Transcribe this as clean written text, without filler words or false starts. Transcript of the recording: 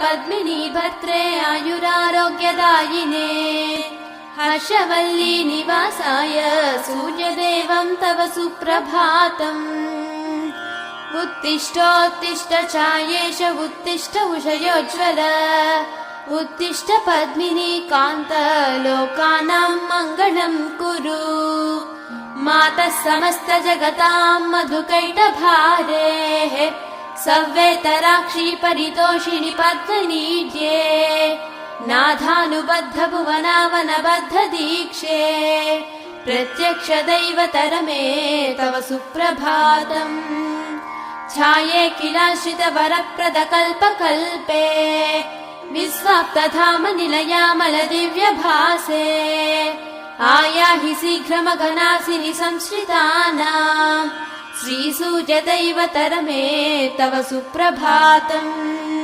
पद्मिनी भद्रे आयुरारोग्यदायिने हर्षवल्ली निवासाय सूर्यदेवं तव सुप्रभातम् उत्तिष्ठोत्तिष्ठ चायेश उत्तिष्ठ उषयोज्ज्वल उत्तिष्ठ पद्मिनी कान्त लोकानां मङ्गलं कुरु मातः समस्त जगतां मधुकैटभारेः सव्येतराक्षी परितोषिणि पद्मनीड्ये नाथानुबद्ध भुवनावनबद्ध दीक्षे प्रत्यक्ष दैवतरमे तव सुप्रभातम् छाये किलाश्रित वरप्रद कल्पकल्पे विस्वाप्तधाम निलयामल दिव्यभासे आयाहि शीघ्रमघनासिनि संश्रितानां श्रीसूर्यदैवतरमे तव सुप्रभातम्।